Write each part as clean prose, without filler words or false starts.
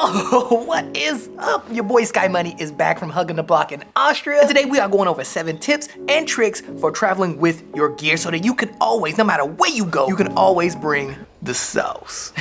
Yo, what is up? Your boy Sky Money is back from hugging the block in Austria. And today we are going over 7 tips and tricks for traveling with your gear so that you can always, no matter where you go, you can always bring the sauce.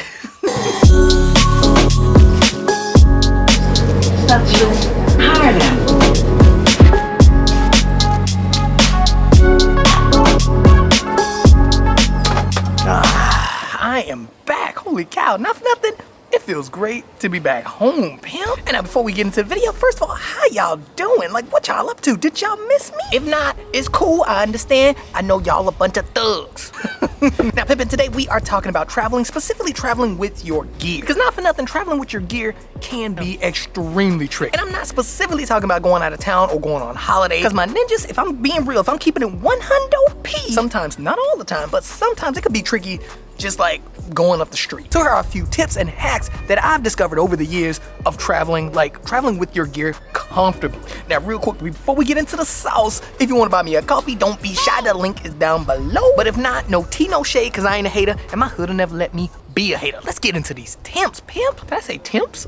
I am back. Holy cow, not for nothing. It feels great to be back home, pimp. And now before we get into the video, first of all, how y'all doing? Like, what y'all up to? Did y'all miss me? If not, it's cool, I understand. I know y'all a bunch of thugs. Now, Pimpin', today we are talking about traveling, specifically traveling with your gear. Because not for nothing, traveling with your gear can be extremely tricky. And I'm not specifically talking about going out of town or going on holiday. Because my ninjas, if I'm being real, if I'm keeping it 100p, sometimes, not all the time, but sometimes it could be tricky just like going up the street. So here are a few tips and hacks that I've discovered over the years of traveling, like traveling with your gear comfortably. Now, real quick, before we get into the sauce, if you want to buy me a coffee, don't be shy, the link is down below. But if not, no tea, no shade, because I ain't a hater, and my hood'll never let me be a hater. Let's get into these temps, pimp. Did I say temps?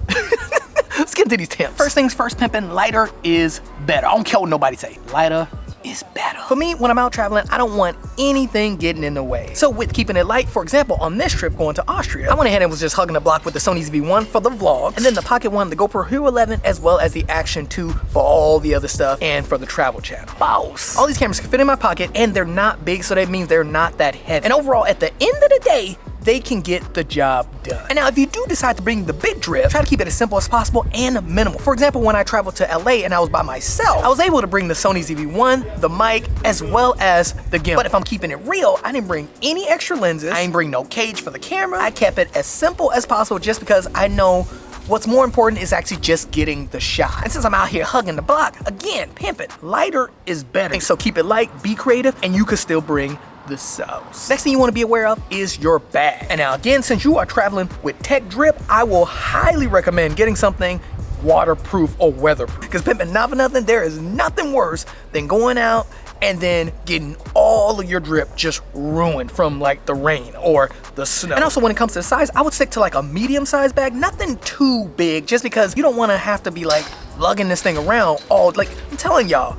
Let's get into these temps. First things first, pimpin', lighter is better. I don't care what nobody say, lighter is better. For me, when I'm out traveling, I don't want anything getting in the way. So with keeping it light, for example, on this trip going to Austria, I went ahead and was just hugging the block with the Sony ZV-1 for the vlog, and then the Pocket 1, the GoPro Hero 11, as well as the Action 2 for all the other stuff and for the travel channel. Boss. All these cameras can fit in my pocket and they're not big, so that means they're not that heavy. And overall, at the end of the day, they can get the job done. And now if you do decide to bring the big drip, try to keep it as simple as possible and minimal. For example, when I traveled to LA and I was by myself, I was able to bring the Sony ZV-1, the mic, as well as the gimbal. But if I'm keeping it real, I didn't bring any extra lenses. I didn't bring no cage for the camera. I kept it as simple as possible just because I know what's more important is actually just getting the shot. And since I'm out here hugging the block, again, pimp it, lighter is better. And so keep it light, be creative, and you can still bring the sauce. Next thing you want to be aware of is your bag. And now again, since you are traveling with tech drip, I will highly recommend getting something waterproof or weatherproof. Because pimping, not for nothing, there is nothing worse than going out and then getting all of your drip just ruined from like the rain or the snow. And also when it comes to the size, I would stick to like a medium size bag, nothing too big, just because you don't want to have to be like lugging this thing around all, like I'm telling y'all,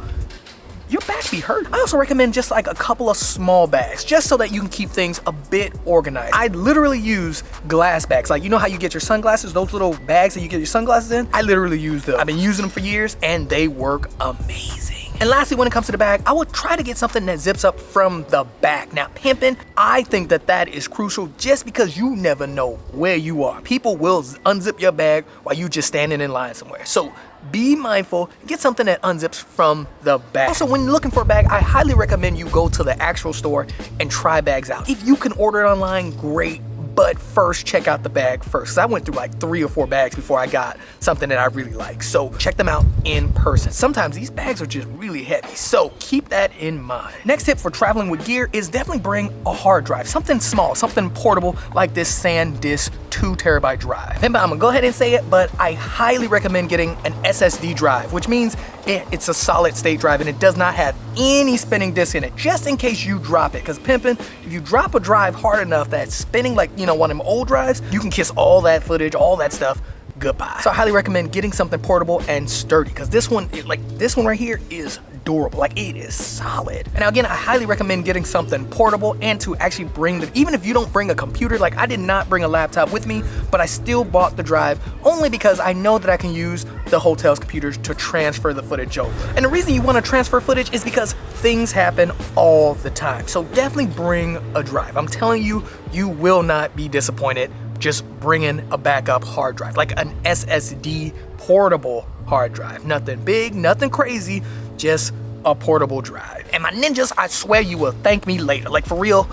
your back be hurt. I also recommend just like a couple of small bags, just so that you can keep things a bit organized. I literally use glass bags. Like, you know how you get your sunglasses, those little bags that you get your sunglasses in? I literally use them. I've been using them for years and they work amazing. And lastly, when it comes to the bag, I would try to get something that zips up from the back. Now, pimping, I think that that is crucial just because you never know where you are. People will unzip your bag while you just standing in line somewhere. So be mindful, get something that unzips from the back. Also, when you're looking for a bag, I highly recommend you go to the actual store and try bags out. If you can order it online, great. But first, check out the bag first. I went through like 3 or 4 bags before I got something that I really like. So check them out in person. Sometimes these bags are just really heavy, so keep that in mind. Next tip for traveling with gear is definitely bring a hard drive. Something small, something portable like this SanDisk 2 terabyte drive. And I'm gonna go ahead and say it, but I highly recommend getting an SSD drive, which means it's a solid state drive and it does not have any spinning disk in it, just in case you drop it. Because pimping, if you drop a drive hard enough that's spinning like, you know, one of them old drives, you can kiss all that footage, all that stuff goodbye. So I highly recommend getting something portable and sturdy, because this one, like this one right here is durable, like it is solid. And now again, I highly recommend getting something portable and to actually bring the, even if you don't bring a computer, like I did not bring a laptop with me, but I still bought the drive only because I know that I can use the hotel's computers to transfer the footage over. And the reason you want to transfer footage is because things happen all the time. So definitely bring a drive. I'm telling you, you will not be disappointed just bringing a backup hard drive, like an SSD portable hard drive. Nothing big, nothing crazy, just a portable drive. And my ninjas, I swear you will thank me later. Like for real,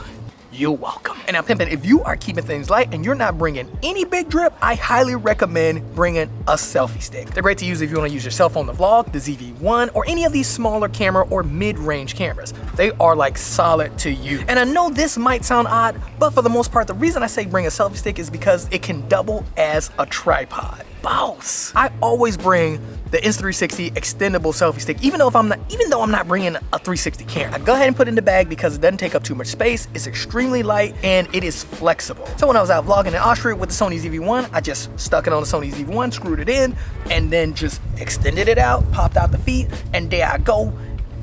you're welcome. And now pimpin', if you are keeping things light and you're not bringing any big drip, I highly recommend bringing a selfie stick. They're great to use if you want to use your cell phone to vlog, the ZV-1, or any of these smaller camera or mid-range cameras. they are like solid to you. And I know this might sound odd, but for the most part, the reason I say bring a selfie stick is because it can double as a tripod. Boss. I always bring the Insta360 extendable selfie stick, even though I'm not bringing a 360 camera. I go ahead and put it in the bag because it doesn't take up too much space, it's extremely light, and it is flexible. So when I was out vlogging in Austria with the Sony ZV-1, I just stuck it on the Sony ZV-1, screwed it in, and then just extended it out, popped out the feet, and there I go.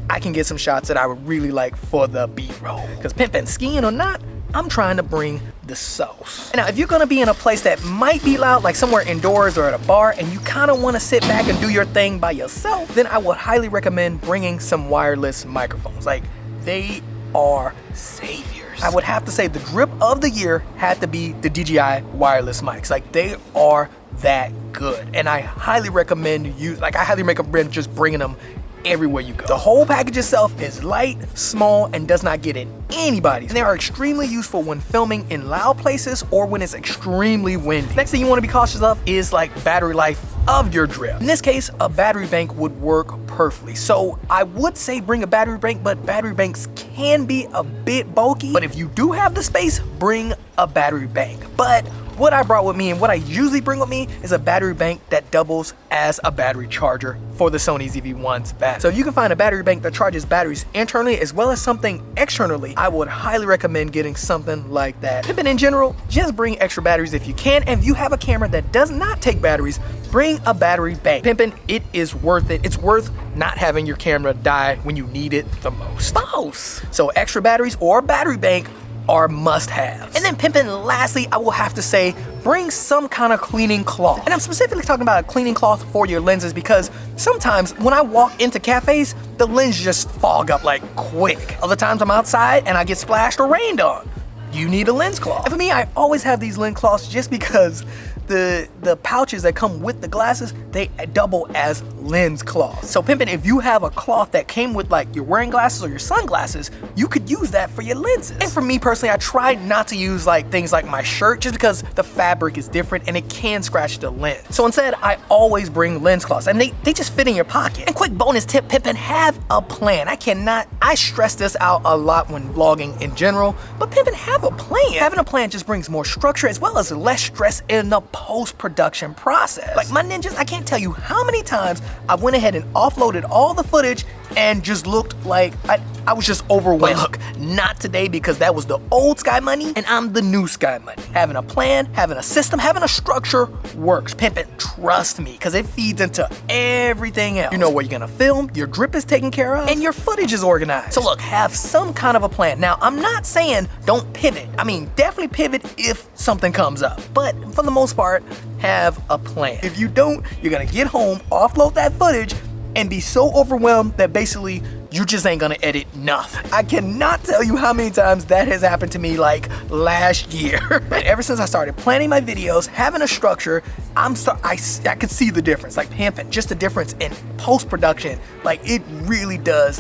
I can get some shots that I would really like for the B-roll. Because pimpin', skiing or not, I'm trying to bring the sauce. And now, if you're gonna be in a place that might be loud, like somewhere indoors or at a bar, and you kind of want to sit back and do your thing by yourself, then I would highly recommend bringing some wireless microphones. Like, they are saviors. I would have to say the drip of the year had to be the DJI wireless mics. Like, they are that good, and I highly recommend just bringing them everywhere you go. The whole package itself is light, small, and does not get in anybody's. And they are extremely useful when filming in loud places or when it's extremely windy. Next thing you want to be cautious of is like battery life of your drip. In this case, a battery bank would work perfectly. So I would say bring a battery bank, but battery banks can be a bit bulky. But if you do have the space, bring a battery bank. But what I brought with me and what I usually bring with me is a battery bank that doubles as a battery charger for the Sony ZV-1's battery. So if you can find a battery bank that charges batteries internally as well as something externally, I would highly recommend getting something like that. But in general, just bring extra batteries if you can. And if you have a camera that does not take batteries, bring a battery bank. Pimpin', it is worth it. It's worth not having your camera die when you need it the most. Boss. So extra batteries or a battery bank are must-haves. And then pimpin', lastly, I will have to say, bring some kind of cleaning cloth. And I'm specifically talking about a cleaning cloth for your lenses because sometimes when I walk into cafes, the lens just fog up like quick. Other times I'm outside and I get splashed or rained on. You need a lens cloth. And for me, I always have these lens cloths just because the pouches that come with the glasses, they double as lens cloths. So pimpin', if you have a cloth that came with like your wearing glasses or your sunglasses, you could use that for your lenses. And for me personally, I try not to use like things like my shirt just because the fabric is different and it can scratch the lens. So instead, I always bring lens cloths and they just fit in your pocket. And quick bonus tip, pimpin', have a plan. I stress this out a lot when vlogging in general, but pimpin', have a plan. Having a plan just brings more structure as well as less stress in the post-production process. Like my ninjas, I can't tell you how many times I went ahead and offloaded all the footage and just looked like I was just overwhelmed. But look, not today because that was the old Sky Money and I'm the new Sky Money. Having a plan, having a system, having a structure works. Pimpin', trust me, because it feeds into everything else. You know where you're gonna film, your drip is taken care of, and your footage is organized. So look, have some kind of a plan. Now, I'm not saying don't pivot. I mean, definitely pivot if something comes up. But for the most part, have a plan. If you don't, you're gonna get home, offload that footage, and be so overwhelmed that basically you just ain't gonna edit nothing. I cannot tell you how many times that has happened to me like last year. But ever since I started planning my videos, having a structure, I could see the difference. Like pimpin', just the difference in post-production. Like it really does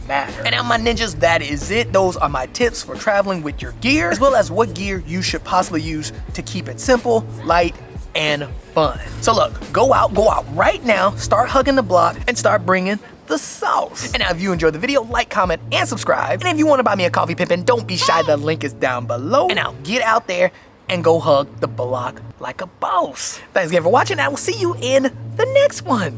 matter. And now my ninjas, that is it. Those are my tips for traveling with your gear, as well as what gear you should possibly use to keep it simple, light, and fun. So look, go out right now, start hugging the block, and start bringing the sauce. And now if you enjoyed the video, like, comment, and subscribe. And if you want to buy me a coffee, pimpin', don't be shy, the link is down below. And now get out there and go hug the block like a boss. Thanks again for watching, I will see you in the next one.